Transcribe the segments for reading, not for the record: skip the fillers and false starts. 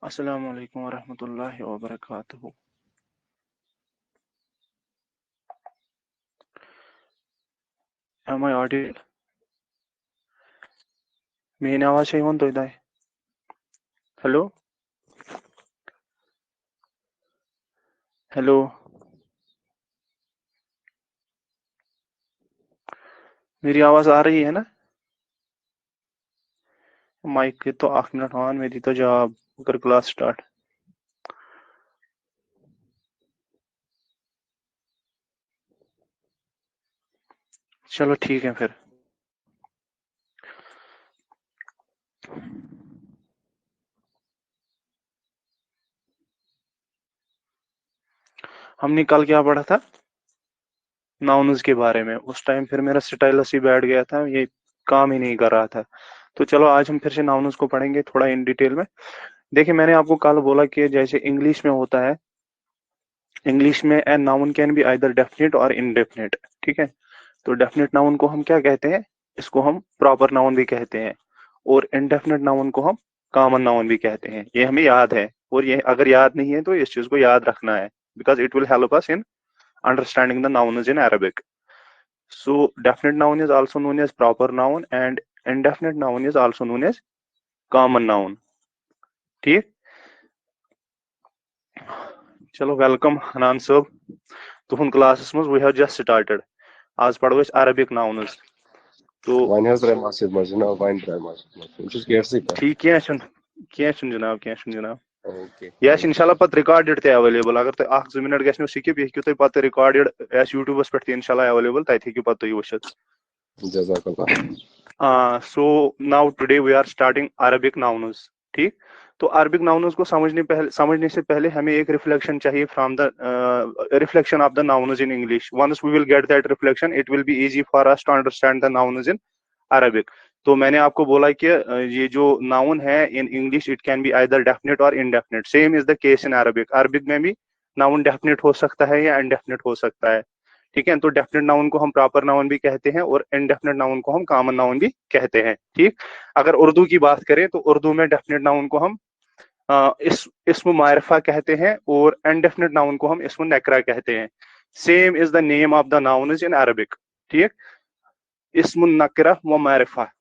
Assalamu alaikum wa rahmatullahi wa barakatuh. Am I audible? मेरी आवाज सही होन तो इधर हेलो हेलो मेरी आवाज आ रही है ना माइक के तो 8 मिनट ऑन मेरी तो जवाब अगर क्लास स्टार्ट चलो ठीक है फिर हमने कल क्या पढ़ा था नाउन्स के बारे में उस टाइम फिर मेरा स्टाइलस ही बैठ गया था ये काम ही नहीं कर रहा था तो चलो आज हम फिर से नाउन्स को पढ़ेंगे थोड़ा इन डिटेल में देखिए मैंने आपको कल बोला कि जैसे इंग्लिश में होता है इंग्लिश में a noun can be either definite or indefinite ठीक है तो डेफिनेट नाउन को हम क्या कहते हैं इसको हम प्रॉपर नाउन भी कहते हैं और इनडेफिनेट नाउन को हम कॉमन नाउन भी कहते हैं ये हमें याद है और ये अगर याद नहीं है तो इस चीज को याद रखना है because it will help us in understanding the nouns in Arabic. So definite noun is also known as proper noun and indefinite noun is also known as common noun. ठीक चलो वेलकम हनान साहब तुहन क्लासस मज we have just started आज पढ़ो अस Arabic nouns तो Wine has dry massive margin, wine dry massive. Which is scarcity. ठीक कह जनाब Okay. यह इंशाल्लाह पत रिकॉर्डेड ते अवेलेबल अगर तुम 1-2 मिनट गो स्किप यह तुम पत रिकॉर्डेड एस यूट्यूबस पे इंशाल्लाह अवेलेबल तत हेकु पत तुम वुचित Jazakallah. So now today we are starting Arabic nouns ठीक तो अरबिक नाउन्स को समझने से पहले हमें एक रिफ्लेक्शन चाहिए from the reflection of the nouns in English once we will get that reflection it will be easy for us to understand the nouns in Arabic तो मैंने आपको बोला कि ये जो नाउन है in English it can be either definite or indefinite same is the case in Arabic Arabic में भी नाउन डेफिनेट हो सकता है या इनडेफिनेट हो सकता है ठीक है तो डेफिनेट नाउन को हम प्रॉपर नाउन भी कहते हैं और इनडेफिनेट नाउन को हम कॉमन नाउन भी कहते हैं ठीक अगर उर्दू की बात करें तो उर्दू में डेफिनेट नाउन को हम इसम मारिफा कहते हैं और इनडेफिनेट नाउन को हम इसम नकरा कहते हैं same is the name of the noun in Arabic ठीक इसम नकरा व मारिफा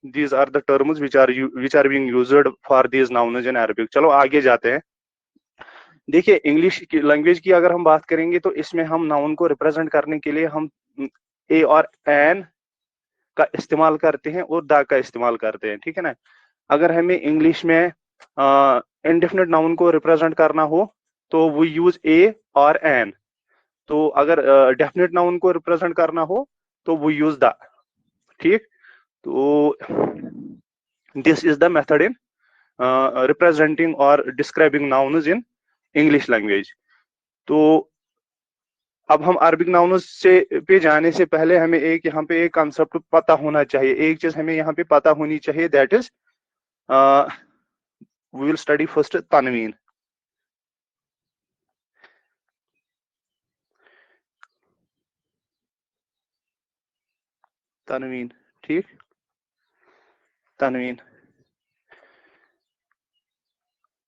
these are the terms which are being used for these nouns in Arabic चलो आगे जाते हैं देखिए इंग्लिश की लैंग्वेज की अगर हम बात करेंगे तो इसमें हम नाउन को रिप्रेजेंट करने के लिए हम ए और एन का इस्तेमाल करते हैं और द का इस्तेमाल करते हैं ठीक है ना अगर हमें इंग्लिश में इनडेफिनेट नाउन को रिप्रेजेंट करना हो तो वो यूज ए और एन तो अगर डेफिनेट नाउन को रिप्रेजेंट करना हो तो वो यूज द ठीक तो this is the method in representing or describing nouns in English language. तो अब हम अरबिक नाउन्स से पे जाने से पहले हमें एक यहाँ पे एक कॉन्सेप्ट पता होना चाहिए एक चीज हमें यहाँ पे पता होनी चाहिए that is we will study first तनवीन तनवीन ठीक तनवीन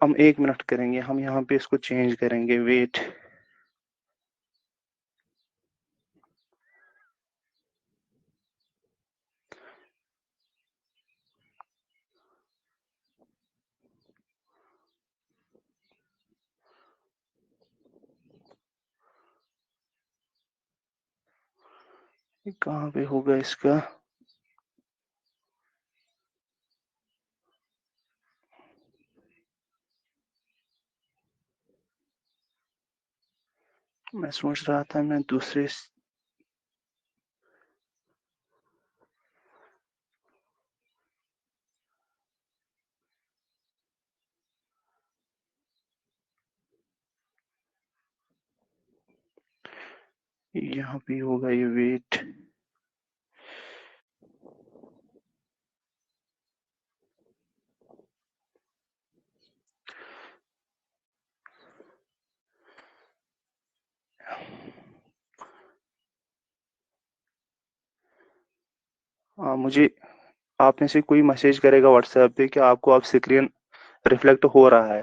हम 1 मिनट करेंगे हम यहाँ पे इसको चेंज करेंगे वेट कहाँ पे होगा इसका मैं सोच रहा था मैं दूसरे यहाँ पे होगा ये वेट मुझे आप में से कोई मैसेज करेगा व्हाट्सएप पे कि आपको आप स्क्रीन रिफ्लेक्ट हो रहा है,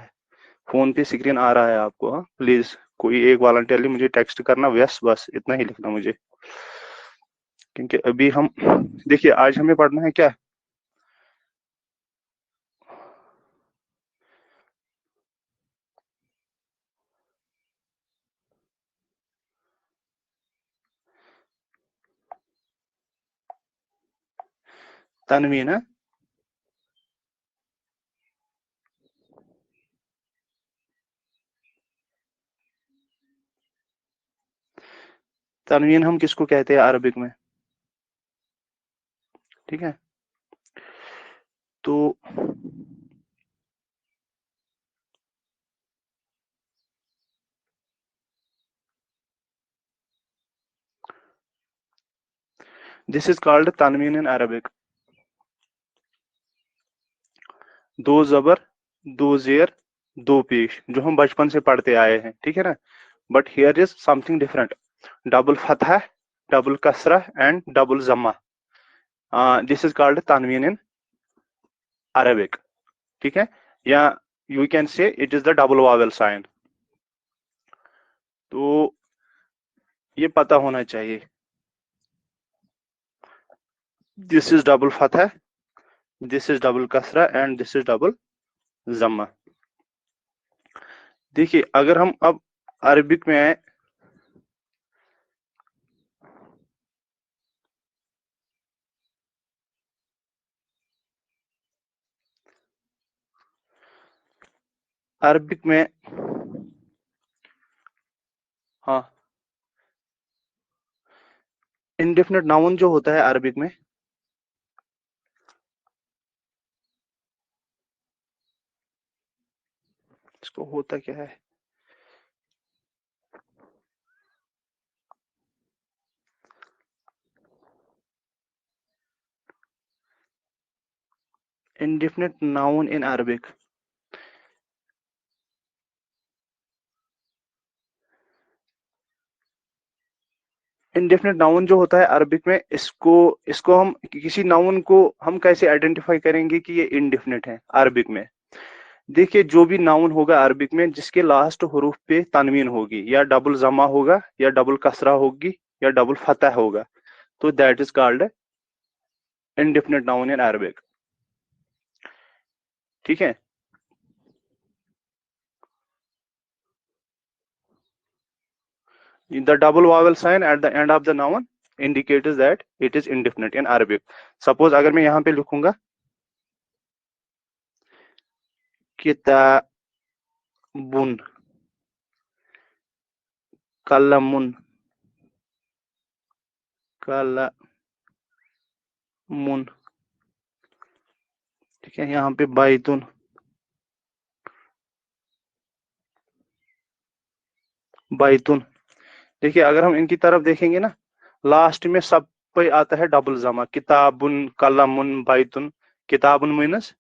फोन पे स्क्रीन आ रहा है आपको। हाँ प्लीज कोई एक वॉलंटियरली मुझे टेक्स्ट करना, यस बस इतना ही लिखना मुझे, क्योंकि अभी हम देखिए आज हमें पढ़ना है क्या। तनवीन है, तनवीन हम किसको कहते हैं अरबिक में, ठीक है। तो दिस इज कॉल्ड तनवीन इन अरबिक। दो जबर, दो जेर, दो पेश, जो हम बचपन से पढ़ते आए हैं, ठीक है ना। But here is something different, double फतह, डबल कसरा एंड डबल जमा। दिस इज कॉल्ड तनवीन इन अरबिक, ठीक है। या you can say it is the double vowel sign. तो ये पता होना चाहिए, दिस इज डबल फतह, दिस इज डबल कसरा एंड दिस इज डबल जमा। देखिए अगर हम अब अरबिक में आए, अरबिक में, हाँ इंडेफिनिट नाउन जो होता है अरबिक में, इसको होता क्या है, indefinite noun in Arabic। indefinite noun जो होता है अरबिक में, इसको इसको हम किसी नाउन को हम कैसे आइडेंटिफाई करेंगे कि ये इंडेफिनिट है अरबिक में। देखिए जो भी नाउन होगा अरबिक में जिसके लास्ट हरूफ पे तनवीन होगी, या डबल जमा होगा, या डबल कसरा होगी, या डबल फतह होगा, तो that is called indefinite noun in Arabic, ठीक है। The double vowel sign at the end of the noun indicates that it is indefinite in Arabic. Suppose अगर मैं यहाँ पे लिखूंगा किताबुन, कलमुन, कलमुन, ठीक है, यहाँ पे बाइतुन, बाइतुन। देखिए अगर हम इनकी तरफ देखेंगे ना, लास्ट में सब पे आता है डबल जमा, किताबुन, कलमुन, बाइतुन। किताबुन मीनस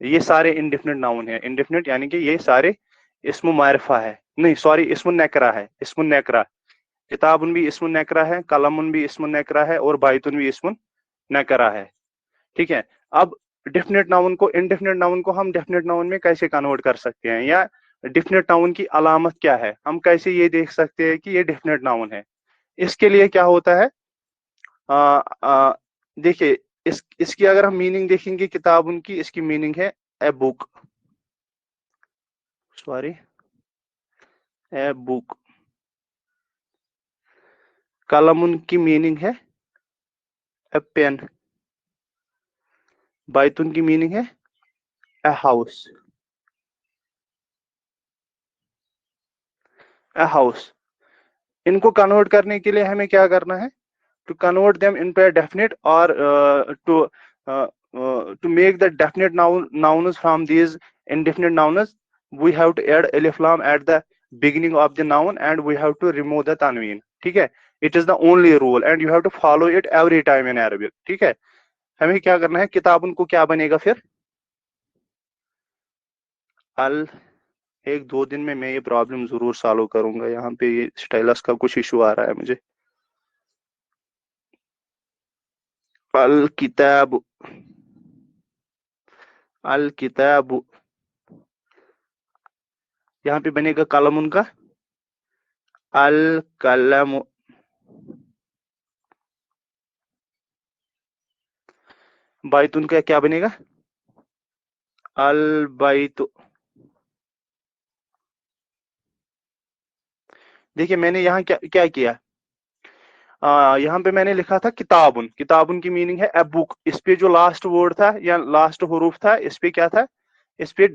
ये सारे इंडेफिनिट नाउन है, इंडेफिनिट यानी कि ये सारे इस्म मारिफा है, नहीं सॉरी इस्म नेकरा है, इस्म नेकरा। किताबुन भी इस्म नेकरा है, कलमुन भी इस्म नेकरा है, और बाइतुन भी इस्म नेकरा है, ठीक है। अब डेफिनेट नाउन को, इनडेफिनेट नाउन को हम डेफिनेट नाउन में कैसे कन्वर्ट कर सकते हैं, या डेफिनेट नाउन की अलामत क्या है, हम कैसे ये देख सकते हैं कि ये डेफिनेट नाउन है। इसके लिए क्या होता है, देखिए इसकी अगर हम मीनिंग देखेंगे किताब उनकी, इसकी मीनिंग है a book, sorry a book. कलम उनकी मीनिंग है ए पेन, बैतुन की मीनिंग है ए हाउस, ए हाउस। इनको कन्वर्ट करने के लिए हमें क्या करना है, to convert them into a definite, or to make the definite nouns from these indefinite nouns, we have to add alif lam at the beginning of the noun and we have to remove the tanween, ठीक है। it is the only rule and you have to follow it every time in Arabic, ठीक है। हमें क्या करना है, किताबुन को क्या बनेगा फिर, अल, एक दो दिन में मैं ये प्रॉब्लम जरूर सॉल्व करूंगा, यहाँ पे ये स्टाइलस का कुछ इशू आ रहा है मुझे। अल किताब, अल किताब, यहाँ पे बनेगा कलम उनका अल कलम, बैतुन का क्या बनेगा अल बैतु। देखिए मैंने यहाँ क्या क्या किया, यहाँ पे मैंने लिखा था किताबुन, किताबुन की मीनिंग है ए बुक, इस पे जो लास्ट वर्ड था या लास्ट हरूफ था इस पे क्या था, इस पे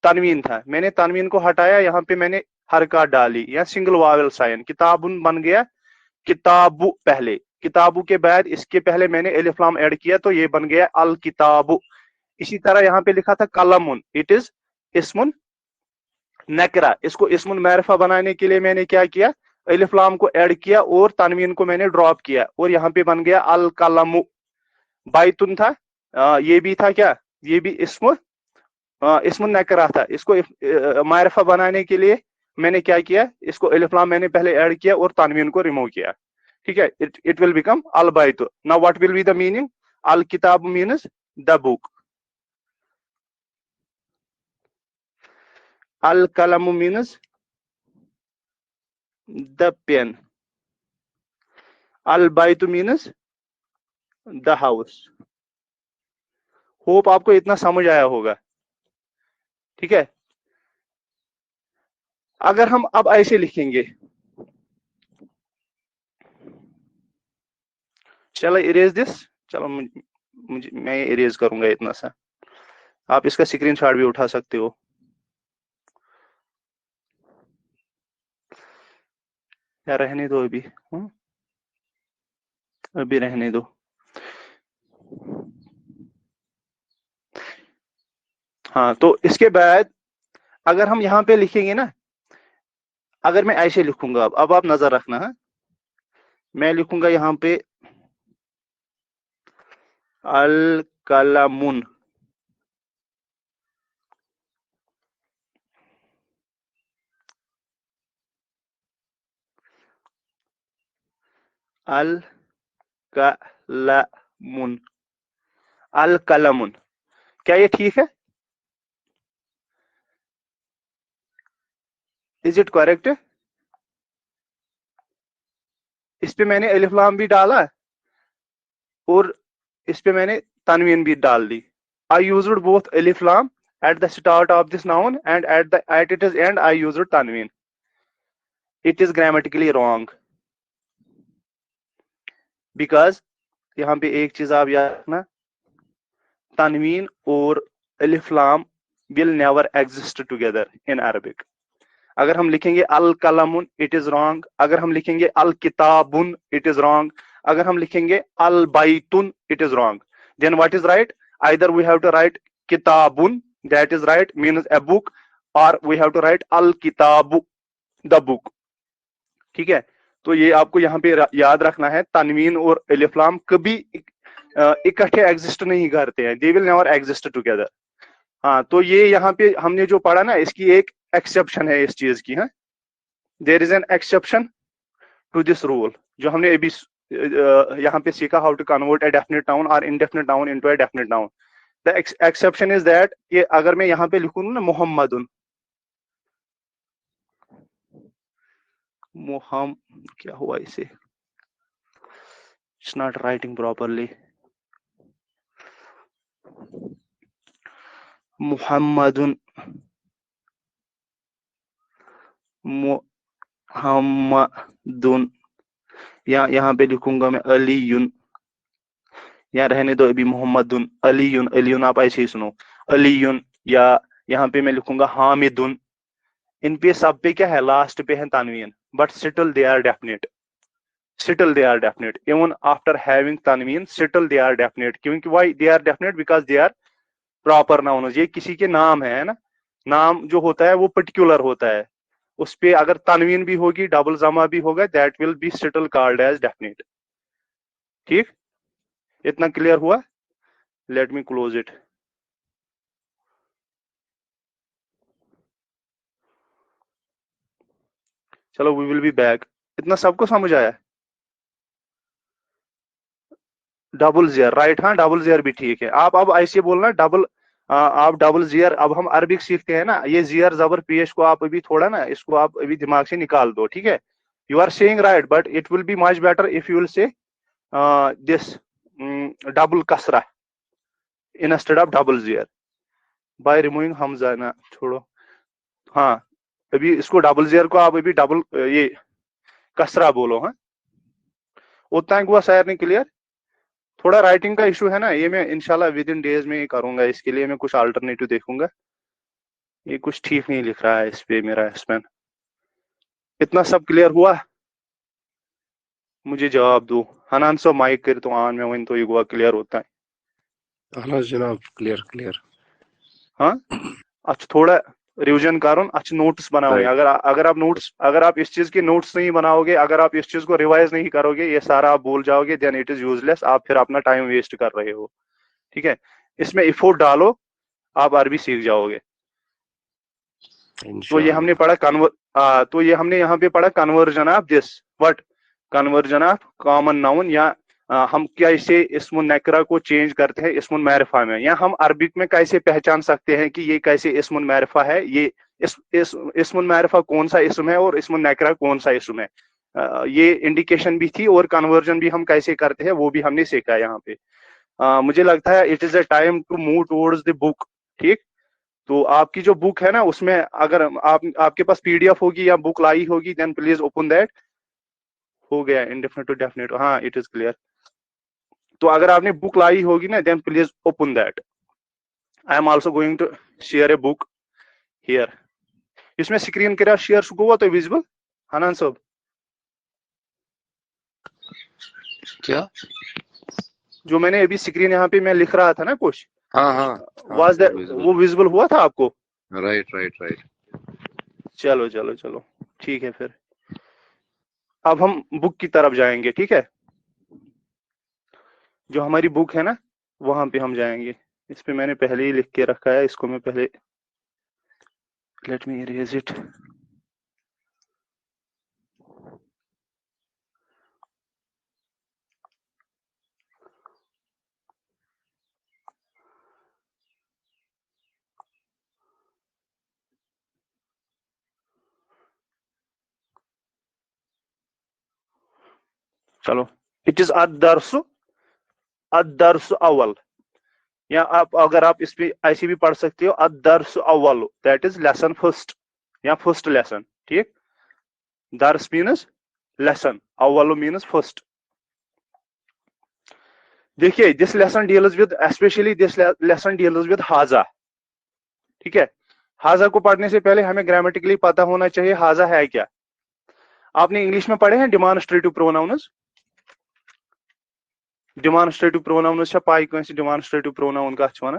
तनवीन था, मैंने तनवीन को हटाया, यहाँ पे मैंने हरकत डाली या सिंगल वावल साइन, किताबुन बन गया किताबु पहले, किताबु के बाद इसके पहले मैंने अलिफ लाम ऐड किया तो ये बन गया अल किताबु। इसी तरह यहाँ पे लिखा था कलमुन, इट इज इस्मुन नकरा, इसको इस्मुन मारिफा बनाने के लिए मैंने क्या किया, अलिफ लाम को ऐड किया और तनवीन को मैंने ड्रॉप किया और यहाँ पे बन गया अल कलमु। बैतुन था, ये भी था क्या, ये भी इस्मुन नकरा था, इसको मारिफा बनाने के लिए मैंने क्या किया, इसको अलिफ लाम मैंने पहले ऐड किया और तनवीन को रिमूव किया, ठीक है, इट विल बिकम अल बैतु। Now what will be the meaning, अल किताब मीन्स द बुक, अल कलम मीन्स द पेन, अल बैतु मीन्स द हाउस। होप आपको इतना समझ आया होगा, ठीक है। अगर हम अब ऐसे लिखेंगे, चलो इरेज दिस, चलो मुझे मैं ये इरेज करूंगा इतना सा, आप इसका स्क्रीनशॉट भी उठा सकते हो, या रहने दो अभी, अभी रहने दो। हाँ तो इसके बाद अगर हम यहाँ पे लिखेंगे ना, अगर मैं ऐसे लिखूंगा, अब आप नजर रखना है, मैं लिखूंगा यहाँ पे अल कलमुन, अल कलमुन, अल कलमुन, क्या ये ठीक है, इज इट करेक्ट। इस पे मैंने अलिफ लाम भी डाला और इस पे मैंने तनवीन भी डाल दी। आई यूज्ड बोथ अलिफ लाम at the start of this noun and at its end I used tanween. It is grammatically wrong because यहाँ पे एक चीज आप याद रखना, तनवीन और अलिफ लाम will never exist together in Arabic. अगर हम लिखेंगे अल कलमुन इट इज रॉन्ग, अगर हम लिखेंगे अल किताबुन इट इज रॉन्ग, अगर हम लिखेंगे अल बैतुन it is wrong, then what is right, either we have to write किताबुन that is right means a book or we have to write al kitabu the book, ठीक है। तो ये आपको यहाँ पे याद रखना है, तनवीन और अलिफ लाम कभी इकट्ठे एग्जिस्ट नहीं करते हैं, they will never exist together. हाँ तो ये यहाँ पे हमने जो पढ़ा ना, इसकी एक एक्सेप्शन है इस चीज की, हाँ there is an exception to this rule, जो हमने अभी यहाँ पे सीखा, how to convert a definite noun or indefinite noun into a definite noun. The exception is that कि अगर मैं यहाँ पे लिखूं ना मोहम्मदुन, क्या हुआ इसे, इट्स नॉट राइटिंग प्रॉपरली, मुहम्मदुन, मुहम्मदुन, यहाँ पे लिखूंगा मैं अलीयुन, या रहने दो अभी मोहम्मदुन, अलीयुन, अलीयुन आप ऐसे ही सुनो अलीयुन, या यहाँ पे मैं लिखूंगा हामिदुन, इन पे सब पे क्या है, लास्ट पे है तनवीन, but still they are definite, still they are definite even after having तनवीन, स्टिल दे आर डेफिनेट, क्योंकि why they are definite, because they are proper noun, ये किसी के नाम है ना, नाम जो होता है वो पर्टिकुलर होता है, उस पे अगर तनवीन भी होगी डबल जमा भी होगा, that will be still called as definite, ठीक, इतना क्लियर हुआ, लेट मी क्लोज इट। चलो वी विल बी बैक, इतना सबको समझ आया, डबल जेयर राइट, हाँ डबल जेयर भी ठीक है, आप अब ऐसे बोलना डबल आप डबल जीयर, अब हम अरबिक सीखते हैं ना, ये जीयर जबर पेश को आप अभी थोड़ा ना, इसको आप अभी दिमाग से निकाल दो, ठीक है. You are saying right, but it will be much better if you will say this double कसरा इंस्टेड ऑफ डबल जीयर बाय रिमूविंग हमजा. ना छोड़ो, हाँ अभी इसको डबल जीयर को आप अभी डबल ये कसरा बोलो. हाँ उतना हुआ शायर नहीं क्लियर. थोड़ा राइटिंग का इशू है ना, ये मैं इंशाल्लाह विद इन डेज में ही करूंगा, इसके लिए मैं कुछ अल्टरनेटिव देखूंगा. ये कुछ ठीक नहीं लिख रहा है इस पे मेरा एस्पेन. इतना सब क्लियर हुआ? मुझे जवाब दो. हनान सो माइक कर तो आन में वन तो ये हुआ क्लियर होता है. हाँ जनाब क्लियर क्लियर. हाँ अच्छा थोड़ा रिवीजन करो, अच्छा नोट्स बनाओगे. अगर आप इस चीज के नोट्स नहीं बनाओगे, अगर आप इस चीज को रिवाइज नहीं करोगे, ये सारा आप भूल जाओगे, देन इट इज यूजलेस. आप फिर अपना टाइम वेस्ट कर रहे हो, ठीक है. इसमें इफोर्ट डालो, आप अरबी सीख जाओगे. तो ये हमने पढ़ा तो ये हमने यहाँ पे पढ़ा conversion of this what, conversion of common noun, या हम कैसे इस्मुन नकरा को चेंज करते हैं इस्मुन मारिफा में, या हम अरबिक में कैसे पहचान सकते हैं कि ये कैसे इस्मुन मारिफा है, ये इस्मुन मारिफा कौन सा इस्म है और इस्मुन नकरा कौन सा इस्म है. ये इंडिकेशन भी थी, और कन्वर्जन भी हम कैसे करते हैं वो भी हमने सीखा यहाँ पे. मुझे लगता है it is a time to move towards the book. ठीक, तो आपकी जो बुक है ना, उसमें अगर आपके पास पीडीएफ होगी या बुक लाई होगी, देन प्लीज ओपन दैट. हो गया इंडेफिनिट टू डेफिनेट, हाँ इट इज क्लियर. तो अगर आपने बुक लाई होगी ना, then please open that. I am also going to share a book here. इसमें स्क्रीन करा शेयर हुआ तो विजिबल हनान साहब? क्या जो मैंने अभी स्क्रीन यहाँ पे मैं लिख रहा था ना कुछ, हाँ हाँ वाज दैट वो विजिबल हुआ था आपको? Right right right. चलो चलो चलो ठीक है. फिर अब हम बुक की तरफ जाएंगे, ठीक है. जो हमारी बुक है ना, वहां पे हम जाएंगे. इस पे मैंने पहले ही लिख के रखा है, इसको मैं पहले लेट मी इरेज इट. चलो, इट इज अदर्स अव्वल, या आप अगर आप इस पे ऐसे भी पढ़ सकते हो अदर्स अव्वल, दैट इज लेसन फर्स्ट या फर्स्ट लेसन. ठीक, दर्स मीन्स लेसन, अव्वल मीन्स फर्स्ट. देखिए this lesson deals with, specially this lesson deals with हाजा. ठीक है, हाजा को पढ़ने से पहले हमें ग्रामेटिकली पता होना चाहिए हाजा है क्या. आपने इंग्लिश में पढ़े हैं डिमॉन्स्ट्रेटिव प्रोनाउन्स? डिमॉन्स्ट्रेटिव प्रोनाउन्स पाई कंस डिमॉन्स्ट्रेटिव प्रोनाउन का वन.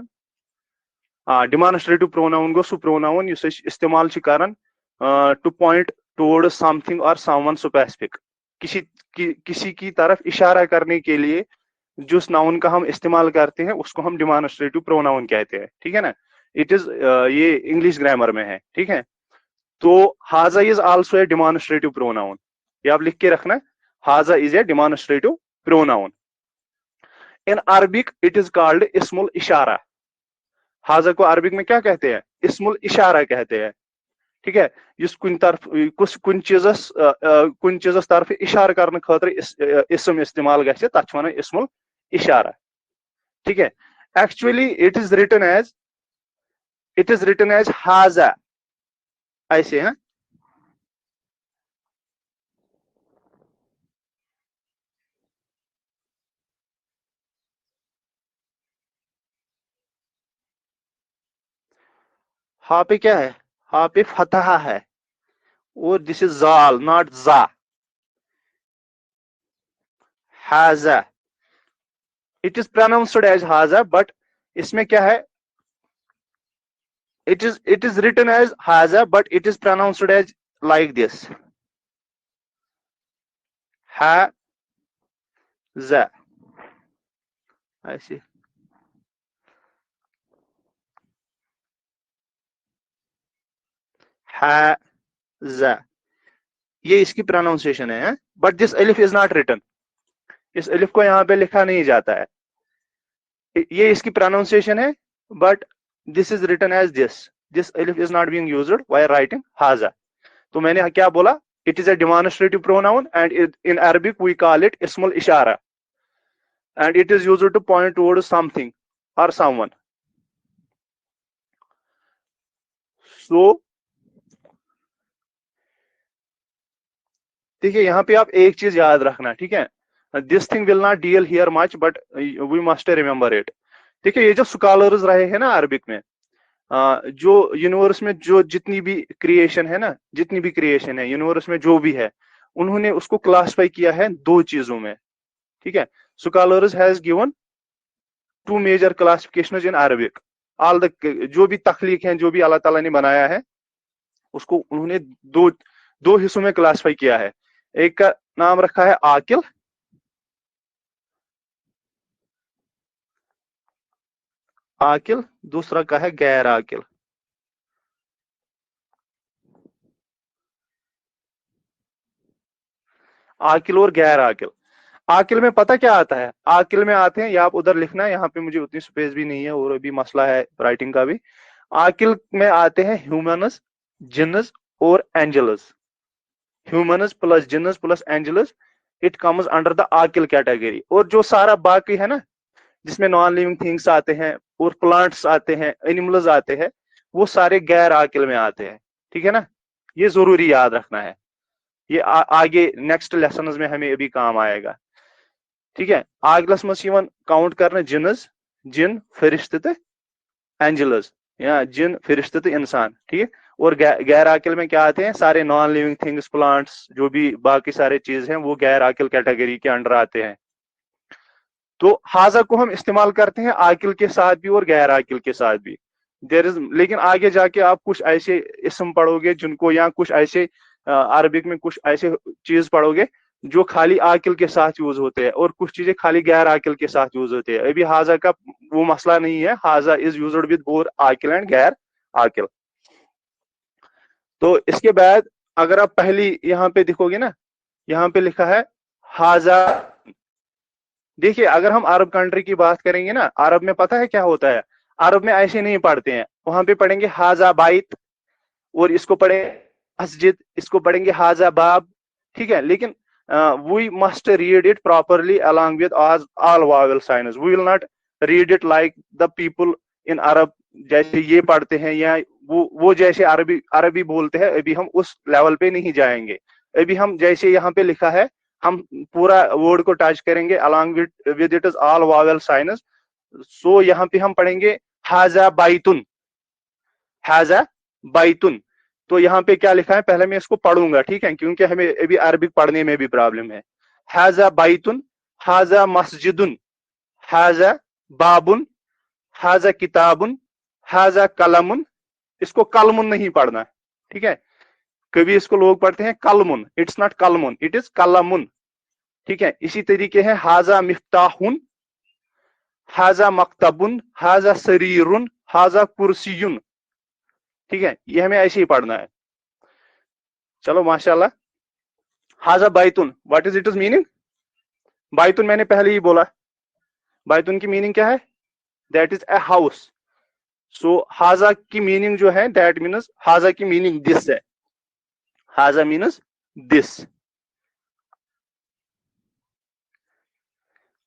डिमॉन्स्ट्रेटिव प्रोनाउन गो सु प्रोनाउन युस इस्तेमाल करन टू पॉइंट टुवर्ड्स समथिंग और समवन स्पेसिफिक, किसी की तरफ इशारा करने के लिए जिस नाउन का हम इस्तेमाल करते हैं उसको हम डिमॉन्स्ट्रेटिव प्रोनाउन कहते हैं. ठीक है ना, इट इज ये इंग्लिश ग्रामर में है. ठीक है, तो हाजा is also a demonstrative pronoun. ये आप लिख के रखना, हाजा is a demonstrative pronoun. In Arabic it is called इस्मुल इशारा. हाजा को अरबिक में क्या कहते हैं? इस्मुल इशारा कहते हैं. ठीक है, इस कुन तरफ कुन चीजस तरफ इशारा करने खातिर इसम इस्तेमाल गए तथ वन इस्मुल इशारा. ठीक है, actually it is written as हाजा ऐसे हैं. हा पे क्या है? हा पे फतहा है, और दिस इज जाल नॉट जा. हाजा इट इज प्रोनाउंस्ड एज हाजा, बट इसमें क्या है? it is written as haza, but it is pronounced as like this, ha za. I see. Ha za, ये इसकी प्रोनाउंसिएशन है, बट दिस अलिफ इज नॉट रिटन. इस अलिफ को यहाँ पे लिखा नहीं जाता है. ये इसकी प्रोनाउंसिएशन है, but this is written as this alif is not being used while writing haza. तो मैंने क्या बोला, it is a demonstrative pronoun and in Arabic we call it ismul ishara and it is used to point towards something or someone. So देखिए यहाँ पे आप एक चीज याद रखना, ठीक है, this thing will not deal here much but we must remember it. देखिए ये जो स्कॉलर्स रहे हैं ना अरबिक में, जो यूनिवर्स में जो जितनी भी क्रिएशन है ना, जितनी भी क्रिएशन है यूनिवर्स में जो भी है, उन्होंने उसको क्लासिफाई किया है दो चीजों में, ठीक है. Scholars has given two major classifications in Arabic. All the जो भी तख्लीक है, जो भी अल्लाह ताला ने बनाया है, उसको उन्होंने दो हिस्सों में क्लासिफाई किया है. एक का नाम रखा है आकिल, आकिल, दूसरा का है गैर आकिल. आकिल और गैर आकिल. आकिल में पता क्या आता है, आकिल में आते हैं, या आप उधर लिखना है, यहाँ पे मुझे उतनी स्पेस भी नहीं है और अभी मसला है राइटिंग का भी. आकिल में आते हैं ह्यूमनस, जिन्नस और एंजल्स. ह्यूमनस प्लस जिन्नस plus angels, it comes under the आकिल कैटेगरी. और जो सारा बाकी है ना, जिसमें नॉन लिविंग थिंग्स आते हैं और प्लांट्स आते हैं, एनिमल्स आते हैं, वो सारे गैर आकिल में आते हैं, ठीक है ना. ये जरूरी याद रखना है, ये आगे नेक्स्ट लेसन्स में हमें अभी काम आएगा, ठीक है. आकिलस में काउंट करना जिन्नस, जिन, फरिश्ते, एंजल्स, या जिन, फरिश्ते, इंसान, ठीक है. और गैर आकिल में क्या आते हैं, सारे नॉन लिविंग थिंग्स, प्लांट्स, जो भी बाकी सारे चीज हैं, वो गैर आकिल कैटेगरी के अंडर आते हैं. तो हाजा को हम इस्तेमाल करते हैं आकिल के साथ भी और गैर आकिल के साथ भी. देयर इज, लेकिन आगे जाके आप कुछ ऐसे इसम पढ़ोगे जिनको, या कुछ ऐसे अरबिक में कुछ ऐसे चीज पढ़ोगे जो खाली आकिल के साथ यूज होते हैं और कुछ चीजें खाली गैर आकिल के साथ यूज होते हैं. अभी हाजा का वो मसला नहीं है, हाजा इज यूज्ड विद बोथ आकिल एंड गैर आकिल. तो इसके बाद अगर आप पहली यहाँ पे देखोगे ना, यहाँ पे लिखा है हाजा. देखिए अगर हम अरब कंट्री की बात करेंगे ना, अरब में पता है क्या होता है, अरब में ऐसे नहीं पढ़ते हैं. वहां पे पढ़ेंगे हाजा बाइत, और इसको पढ़े मस्जिद, इसको पढ़ेंगे हाजा बाब, ठीक है. लेकिन we must read it properly along with all vowel signs. We will not read it like the people in Arab, जैसे ये पढ़ते हैं या वो जैसे अरबी बोलते हैं. अभी हम उस लेवल पे नहीं जाएंगे. अभी हम जैसे यहाँ पे लिखा है, हम पूरा वर्ड को टच करेंगे along with it is all vowel signs. So यहाँ पे हम पढ़ेंगे हाजा बाइतुन, हाजा बाइतुन. तो यहाँ पे क्या लिखा है, पहले मैं इसको पढ़ूंगा, ठीक है, क्योंकि हमें अभी अरबिक पढ़ने में भी प्रॉब्लम है. हाजा बाइतुन, हाजा मस्जिदुन, हाजा बाबुन, हाजा किताबुन, हाजा कलमुन. इसको कलमुन नहीं पढ़ना, ठीक है. कभी इसको लोग पढ़ते हैं कलमुन, इट्स नॉट कलमुन, इट इज कलमुन, ठीक है. इसी तरीके है हाजा मिफ्ताहुन, हाजा मकतबुन, हाजा सरीरुन, हाजा कुर्सियुन, ठीक है. ये हमें ऐसे ही पढ़ना है. चलो माशाल्लाह. हाजा बाइतुन, what is it is meaning. बाइतुन मैंने पहले ही बोला, बाइतुन की मीनिंग क्या है, that is a house. So हाजा की मीनिंग जो है, दैट मीन्स, हाजा की मीनिंग दिस है. हाजा मीन्स दिस,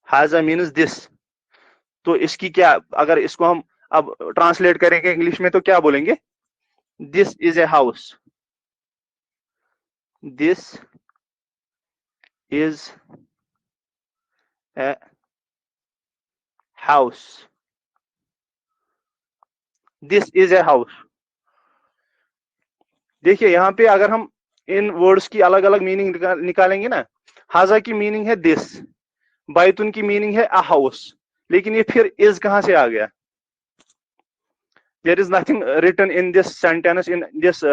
हाजा मीन्स दिस. तो इसकी क्या, अगर इसको हम अब ट्रांसलेट करेंगे इंग्लिश में तो क्या बोलेंगे, this is a house, this is a house, this is a house. देखिए यहाँ पे अगर हम इन वर्ड्स की अलग अलग मीनिंग निकालेंगे ना, हाजा की मीनिंग है दिस, बाइतुन की मीनिंग है अ हाउस. लेकिन ये फिर इज कहां से आ गया. There is nothing written in this sentence, in this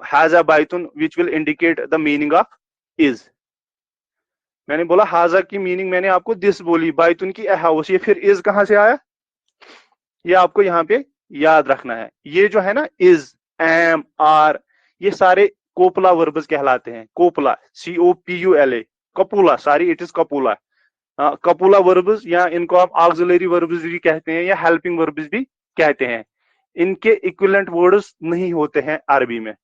हाजा बाइतुन which will indicate the meaning of is. मैंने बोला हाजा की मीनिंग, मैंने आपको दिस बोली, बाइतुन की अ हाउस, ये फिर इज कहां से आया, ये आपको यहाँ पे याद रखना है. ये जो है ना इज, एम, आर, ये सारे कोपुला वर्ब्स कहलाते हैं. Copula, COPULA, copula, sorry it is copula. Copula verbs, या इनको आप ऑक्सिलरी वर्ब्स भी कहते हैं या हेल्पिंग वर्ब्स भी कहते हैं. इनके इक्विवेलेंट वर्ड्स नहीं होते हैं अरबी में.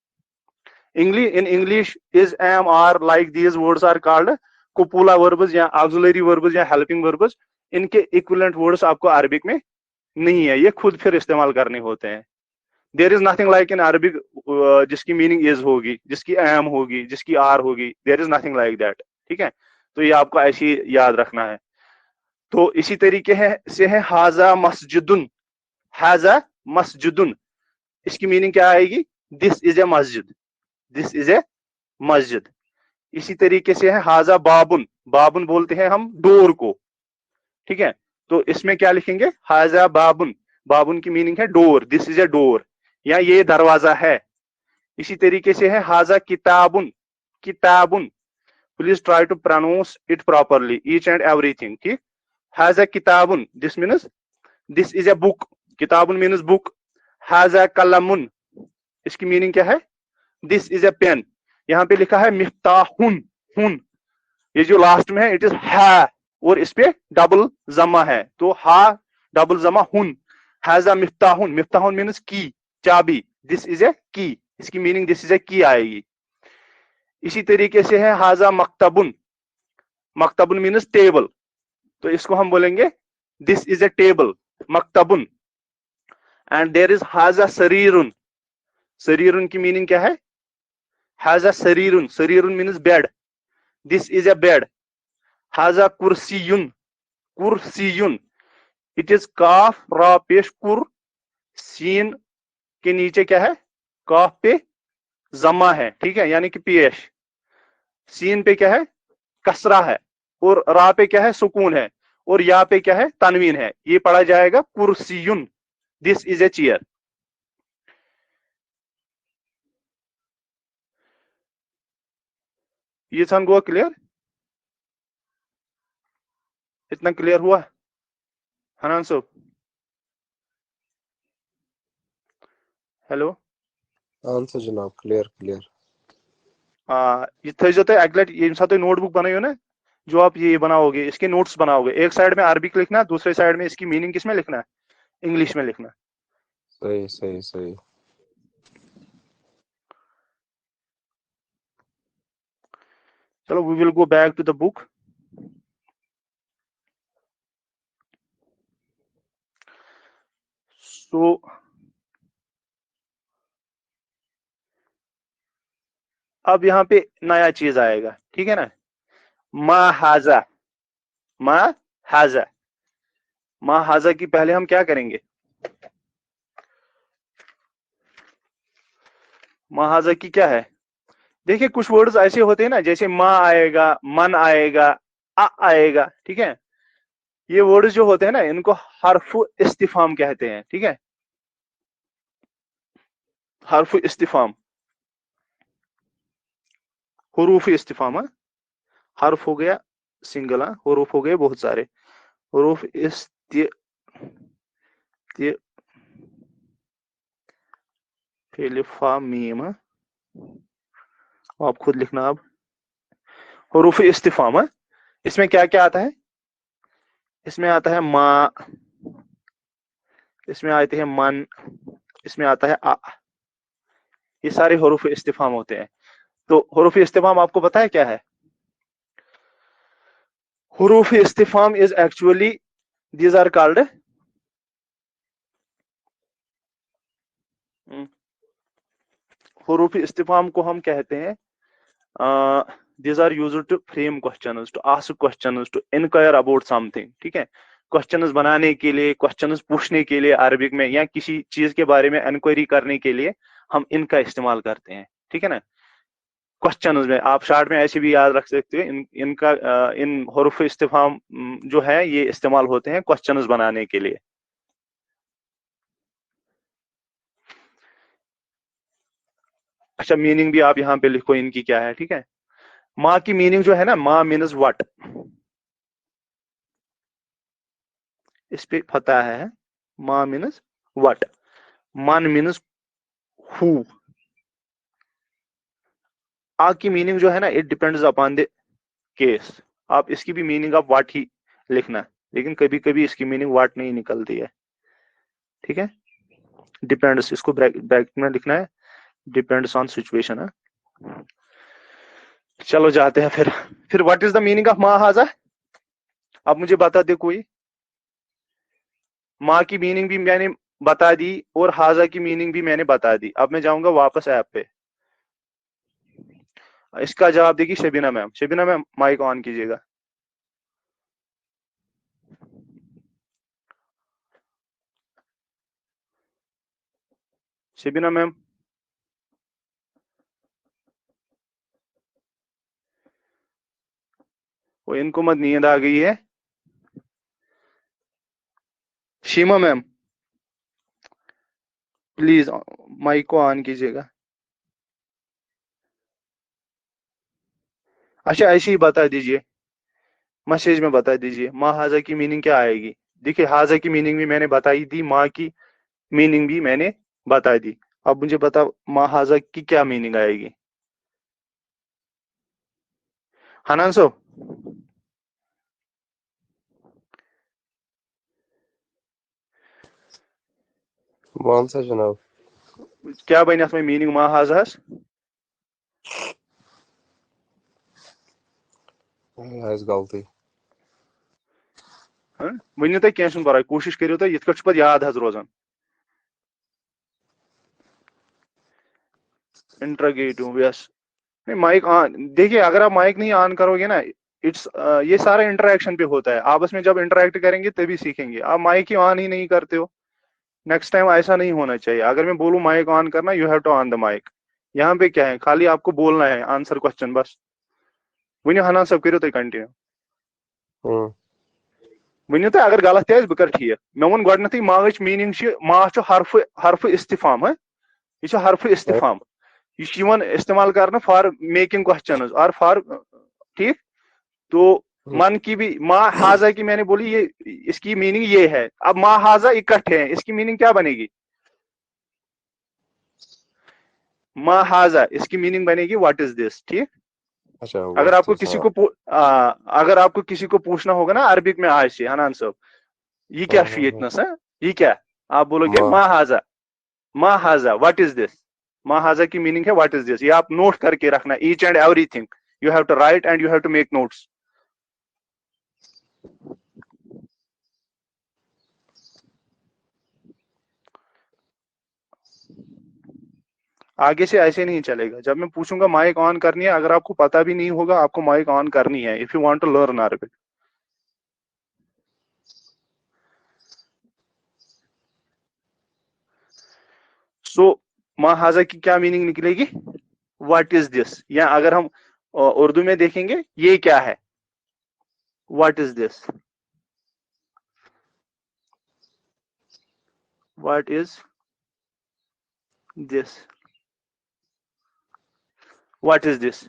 In English is am are like these words are called copula verbs या auxiliary verbs या helping verbs. इनके equivalent words आपको अरबिक में नहीं है, ये खुद फिर इस्तेमाल करने होते हैं. There is nothing like in Arabic जिसकी meaning is होगी, जिसकी am होगी, जिसकी are होगी. There is nothing like that. ठीक है, तो ये आपको ऐसी याद रखना है. तो इसी तरीके से है हाजा मस्जिदुन. हाजा मस्जिदुन, इसकी मीनिंग क्या आएगी? दिस इज ए मस्जिद. दिस इज ए मस्जिद. इसी तरीके से है हाजा बाबुन. बाबुन बोलते हैं हम डोर को. ठीक है, तो इसमें क्या लिखेंगे? हाजा बाबुन. बाबुन की मीनिंग है door. This is a door, या ये दरवाजा है. इसी तरीके से है हाजा किताबुन. किताबुन, please try to pronounce it properly, each and everything. ठीक, हाजा किताबुन, this means this is a book. किताबुन मीन्स बुक. हाजा कलमुन, इसकी मीनिंग क्या है? This is a pen. यहाँ पे लिखा है मिफ्ताहुन. हुन, ये जो लास्ट में है इट इज है, और इस पे डबल जमा है, तो हा डबल जमा हुन. हाजा मिफ्ताहुन. मिफ्ताहुन मीन्स की, चाबी. दिस इज ए की, इसकी मीनिंग दिस इज ए की आएगी. इसी तरीके से है हाजा मकतबुन. मकतबुन मीन्स टेबल, तो इसको हम बोलेंगे दिस इज ए टेबल, मकतबुन. एंड देयर इज हाजा सरीरुन. सरीरुन की मीनिंग क्या है? हाजा सरीरुन. सरीरुन means bed. This is a bed. हाजा कुर्सियुन. कुर्सियुन, इट इज काफ रा पेश कुर, सीन के नीचे क्या है? काफ पे जमा है. ठीक है, यानी कि पेश. सीन पे क्या है? कसरा है, और रा पे क्या है? सुकून है, और या पे क्या है? तनवीन है. ये पढ़ा जाएगा कुर्सियुन. This is a chair. ये सन हुआ क्लियर? इतना क्लियर हुआ हनान साहब? हेलो. आंसर जनाब, क्लियर क्लियर. ये थो तो अगले ये साथ नोटबुक बनाइयो ना, जो आप ये बनाओगे इसके नोट्स बनाओगे, एक साइड में अरबिक लिखना, दूसरे साइड में इसकी मीनिंग किसमें लिखना है? इंग्लिश में लिखना. सही सही सही. चलो, we will go back to the book. सो अब यहाँ पे नया चीज आएगा. ठीक है ना? मा हाजा. मा हाजा. मा हाजा की पहले हम क्या करेंगे? मा हाजा की क्या है? देखिए, कुछ वर्ड्स ऐसे होते हैं ना, जैसे माँ आएगा, मन आएगा, आएगा. ठीक है, ये वर्ड्स जो होते हैं ना, इनको हर्फ इस्तिफाम कहते हैं. ठीक है, हर्फ इस्तिफाम, हुरूफ इस्तिफाम. हर्फ हो गया सिंगल, हुरूफ हो गए बहुत सारे. हुरूफ मीम, आप खुद लिखना. अब हुरूफ इस्तिफाम, इसमें क्या क्या आता है? इसमें आता है माँ, इसमें आते हैं मन, इसमें आता है आ. ये सारे हुरूफ इस्तिफाम होते हैं. तो हुरूफ इस्तिफाम आपको पता है क्या है? हुरूफ इस्तिफाम is actually, these are called, हुरूफ इस्तिफाम को हम कहते हैं these are used to frame questions, to ask questions, to inquire about something. ठीक है, क्वेश्चंस बनाने के लिए, क्वेश्चंस पूछने के लिए अरबिक में, या किसी चीज के बारे में इंक्वायरी करने के लिए हम इनका इस्तेमाल करते हैं. ठीक है ना? क्वेश्चंस में आप शार्ट में ऐसे भी याद रख सकते हो, इनका इन हुरूफ इस्तिफाम जो है ये इस्तेमाल होते हैं क्वेश्चंस बनाने के लिए. अच्छा, मीनिंग भी आप यहाँ पे लिखो इनकी क्या है. ठीक है, माँ की मीनिंग जो है ना, माँ मीन्स व्हाट, इस पे पता है. माँ मीन्स व्हाट, मन मीन्स हु. आ की मीनिंग जो है ना, it depends upon the case. आप इसकी भी मीनिंग आप व्हाट ही लिखना, लेकिन कभी कभी इसकी मीनिंग व्हाट नहीं निकलती है. ठीक है, डिपेंड्स, इसको ब्रैकेट में लिखना है, डिपेंड्स ऑन सिचुएशन है। चलो जाते हैं फिर what is the meaning of मा हाजा? अब मुझे बता दे कोई। माँ की मीनिंग भी मैंने बता दी और हाजा की मीनिंग भी मैंने बता दी। अब मैं जाऊंगा वापस ऐप पे, इसका जवाब देगी Shabina ma'am. Shabina ma'am mike on कीजिएगा। शबीना मैम, वो इनको मत नींद आ गई है। शीमा मैम प्लीज माइक को ऑन कीजिएगा। अच्छा ऐसे ही बता दीजिए, मैसेज में बता दीजिए माँ हाजा की मीनिंग क्या आएगी। देखिए हाजा की मीनिंग भी मैंने बताई दी, माँ की मीनिंग भी मैंने बता दी। अब मुझे बता माँ हाजा की क्या मीनिंग आएगी। हनान सो मान सा जनाब क्या बन अथ में मीनिंग माँ हाजा? गलती वन तुम कह बरए, कोशिश करो तुम ये पे याद रोजान। Interrogative yes, mike on. देखिए अगर आप माइक नहीं ऑन करोगे ना, इट्स ये सारा इंटरेक्शन पे होता है, आपस में जब इंटरेक्ट करेंगे तभी सीखेंगे। आप माइक ही ऑन ही नहीं करते हो। नेक्स्ट टाइम ऐसा नहीं होना चाहिए। अगर मैं बोलूँ माइक ऑन करना, you have to on the mike. यहाँ पे क्या है, खाली आपको बोलना है आंसर क्वेश्चन बस। वन हना सब करो तुम कंटिन्यू। वन तुम अगर गलत तह बह कर ठीक। मे वो गोडनथ माच मीनिंग मा हरफ हरफ इस्तिफाम है, यह हरफ इस्तिफाम, यह इस्तेमाल करना फॉर मेकिंग क्वेश्चन और फॉर, ठीक। तो मन की भी माँ हाजा की मैंने बोली, ये इसकी मीनिंग ये है। अब माँ हाजा इकट्ठे हैं, इसकी मीनिंग क्या बनेगी? माँ हाजा इसकी मीनिंग बनेगी व्हाट इज दिस, ठीक। अगर आपको किसी को अगर आपको किसी को पूछना होगा ना अरबिक में आज से, हनान साहब ये क्या शीतनस है, ये क्या, आप बोलोगे माँ हाजा। माँ हाजा व्हाट इज दिस, माँ हाजा की मीनिंग है व्हाट इज दिस। ये आप नोट करके रखना, each and everything you have to write and you have to make notes. आगे से ऐसे नहीं चलेगा। जब मैं पूछूंगा माइक ऑन करनी है, अगर आपको पता भी नहीं होगा आपको माइक ऑन करनी है, if you want to learn Arabic. So माँ हाजा की क्या मीनिंग निकलेगी? What is this. या अगर हम उर्दू में देखेंगे ये क्या है, what is this, what is this, what is this.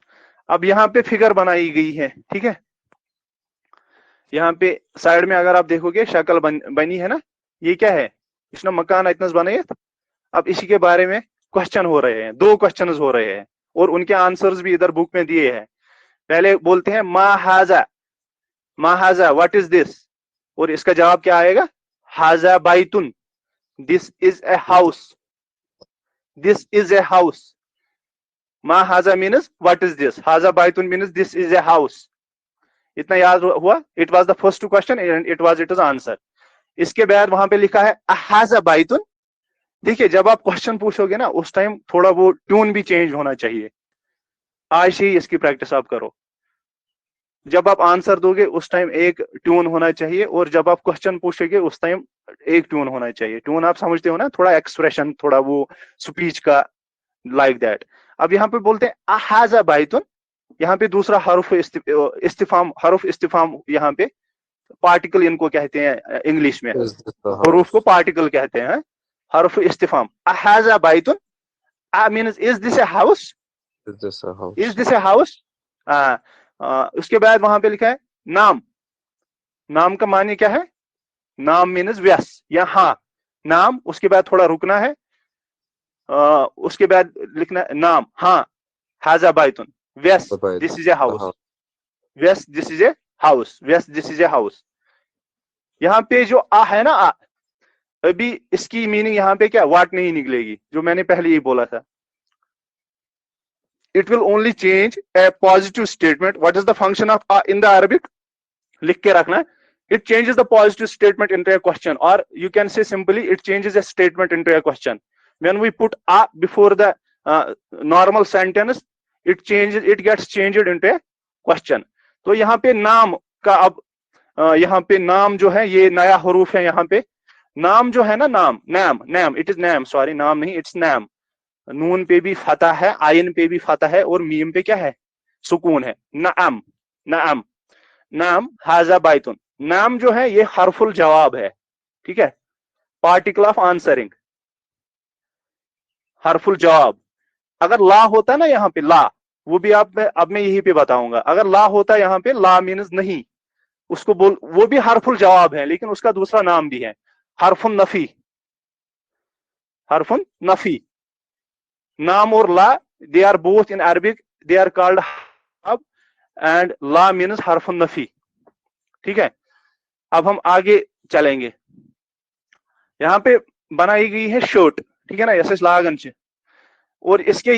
अब यहाँ पे फिगर बनाई गई है, ठीक है। यहाँ पे साइड में अगर आप देखोगे शक्ल बनी है ना, ये क्या है, इसने मकान इतनस बनाए। अब इसी के बारे में क्वेश्चन हो रहे हैं, 2 क्वेश्चन हो रहे हैं और उनके आंसर्स भी इधर बुक में दिए हैं। पहले बोलते हैं मा हाजा, मा हाजा व्हाट इज दिस, और इसका जवाब क्या आएगा? हाजा बाइतुन, this is a house, this is a house. मा हाजा मीन्स व्हाट इज दिस, हाजा बाइतुन means this is a house. इतना याद हुआ? It was the first question and it was answer. इसके बाद वहां पे लिखा है हाजा बाइतुन। देखिए जब आप क्वेश्चन पूछोगे ना उस टाइम थोड़ा वो ट्यून भी चेंज होना चाहिए। आज से ही इसकी प्रैक्टिस आप करो। जब आप आंसर दोगे उस टाइम एक ट्यून होना चाहिए और जब आप क्वेश्चन पूछोगे उस टाइम एक ट्यून होना चाहिए। ट्यून आप समझते हो ना, थोड़ा एक्सप्रेशन, थोड़ा वो स्पीच का, लाइक दैट। अब यहाँ पे बोलते हैं अहाजा बाइतुन, यहाँ पे दूसरा हरुफ इस्तिफाम, हरुफ इस्तिफाम, यहाँ पे पार्टिकल इनको कहते हैं इंग्लिश में, हरूफ को पार्टिकल कहते हैं, हरुफ इस्तिफाम। अहाजा बाइतुन, आ means is this a house, is this a house. उसके बाद वहां पे लिखा है नाम, नाम का माने क्या है? नाम मीन्स व्यस या हाँ, नाम, उसके बाद थोड़ा रुकना है, उसके बाद लिखना नाम हाँ, हाजा बाइतुन, व्यस दिस इज ए हाउस, व्यस दिस इज ए हाउस, व्यस दिस इज ए हाउस। यहाँ पे जो आ है ना, आ, अभी इसकी मीनिंग यहाँ पे क्या वाट नहीं निकलेगी, जो मैंने पहले ही बोला था. It will only change a positive statement. What is the function of in the Arabic? लिख के रखना है. It changes the positive statement into a question, or you can say simply it changes a statement into a question. When we put a before the normal sentence, it gets changed into a question. तो यहाँ पे नाम का अब यहाँ पे नाम जो है ये नया हरूफ है. यहाँ पे नाम जो है ना, नाम इट इज नाम, सॉरी नाम नहीं, इट्स नाम. नून पे भी फतह है, आयन पे भी फतह है, और मीम पे क्या है, सुकून है. नाम नाम नाम. हाजा बाइतुन. नाम जो है ये हरफुल जवाब है, ठीक है, पार्टिकल ऑफ आंसरिंग, हरफुल जवाब. अगर ला होता ना यहाँ पे ला, वो भी आप अब मैं यही पे बताऊंगा. अगर ला होता यहाँ पे, ला मीन्स नहीं, उसको बोल, वो भी हरफुल जवाब है, लेकिन उसका दूसरा नाम भी है, हरफुन नफी. हरफुन नफी. नाम और ला, they are both in Arabic, they are called hab, and la means harfun nafi. ठीक है. अब हम आगे चलेंगे. यहाँ पे बनाई गई है शर्ट, ठीक है ना, ऐसे लागन से, और इसके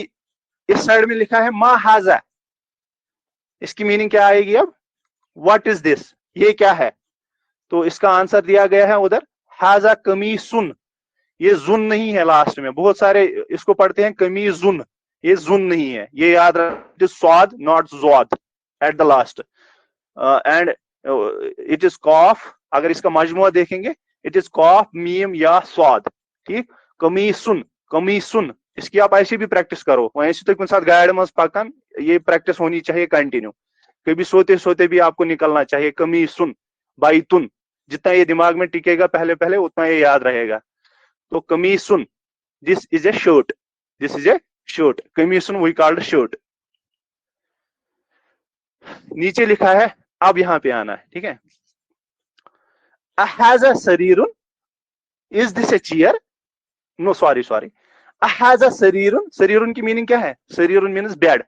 इस साइड में लिखा है मा हाजा. इसकी मीनिंग क्या आएगी अब? व्हाट इज दिस, ये क्या है? तो इसका आंसर दिया गया है उधर, हाजा कमीसुन. ये जुन नहीं है लास्ट में, बहुत सारे इसको पढ़ते हैं कमीजुन, ये जुन नहीं है, ये याद रख. स्वाद नॉट ज़्वाद at the last. And it is कॉफ. अगर इसका मजमुआ देखेंगे, इट इज कॉफ मीम या स्वाद. ठीक. कमीसुन, कमीसुन. इसकी आप ऐसी भी प्रैक्टिस करो, ऐसे तो साथ गाइड मस पकन, ये प्रैक्टिस होनी चाहिए कंटिन्यू. कभी सोते सोते भी आपको निकलना चाहिए कमीसुन बाइतुन. जितना ये दिमाग में टिकेगा पहले पहले, उतना ये याद रहेगा. तो कमीसुन, this is a shirt, this is a shirt. कमीसुन वी कॉल्ड शर्ट. नीचे लिखा है, अब यहां पे आना है, ठीक है. अहाजा सरीरुन, is this a chair? No sorry sorry. अहाजा सरीरुन, सरीरुन की मीनिंग क्या है? सरीरुन मीन्स बेड,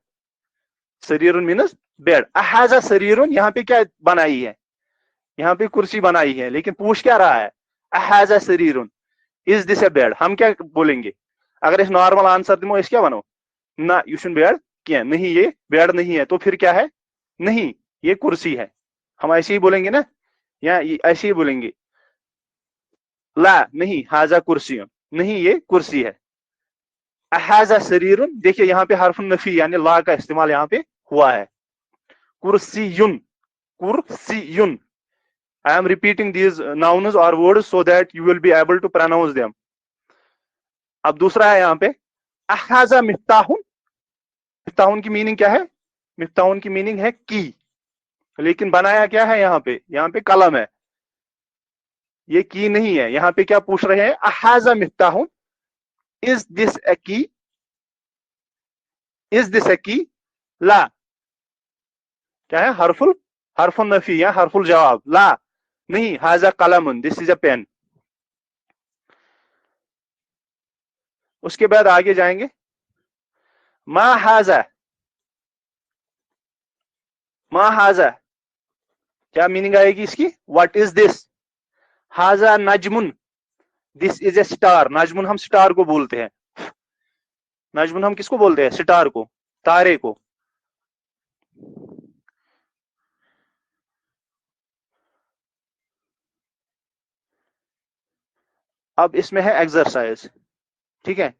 सरीरुन मीन्स बेड. अहाजा सरीरुन, यहाँ पे क्या बनाई है? यहाँ पे कुर्सी बनाई है, लेकिन पूछ क्या रहा है? अहाजा सरीरुन, इज दिस ए बेड. हम क्या बोलेंगे अगर इस नॉर्मल आंसर दो, इस क्या बनो ना, यूशन बेड क्या नहीं, ये बेड नहीं है, तो फिर क्या है? नहीं, ये कुर्सी है. हम ऐसे ही बोलेंगे ना, या ऐसे ही बोलेंगे. ला नहीं, हाजा कुर्सी नहीं, ये कुर्सी है. हाजा सरीरुन, देखिए यहाँ पे हरफुन नफी यानी ला का इस्तेमाल यहाँ पे हुआ है. कुर्सीयुन, कुर्सीयुन. I am repeating these nouns or words so that you will be able to pronounce them. अब दूसरा है यहाँ पे अहाजा मिफ्ताहुन. मिफ्ताहुन की मीनिंग क्या है? मिफ्ताहुन की मीनिंग है की, लेकिन बनाया क्या है यहाँ पे? यहाँ पे कलम है, ये की नहीं है. यहाँ पे क्या पूछ रहे हैं? अहाजा मिफ्ताहुन, इज दिस ए की, इज दिस ए की? ला, क्या है? हरफुल नफी या हरफुल जवाब. ला नहीं, हाजा कलमुन, दिस इज ए पेन. उसके बाद आगे जाएंगे. मा हाजा, मा हाजा क्या मीनिंग आएगी इसकी? What is this? हाजा नजमुन, दिस इज ए स्टार. नजमुन हम स्टार को बोलते हैं. नजमुन हम किसको बोलते हैं? स्टार को, तारे को. अब इसमें है एक्सरसाइज, ठीक है.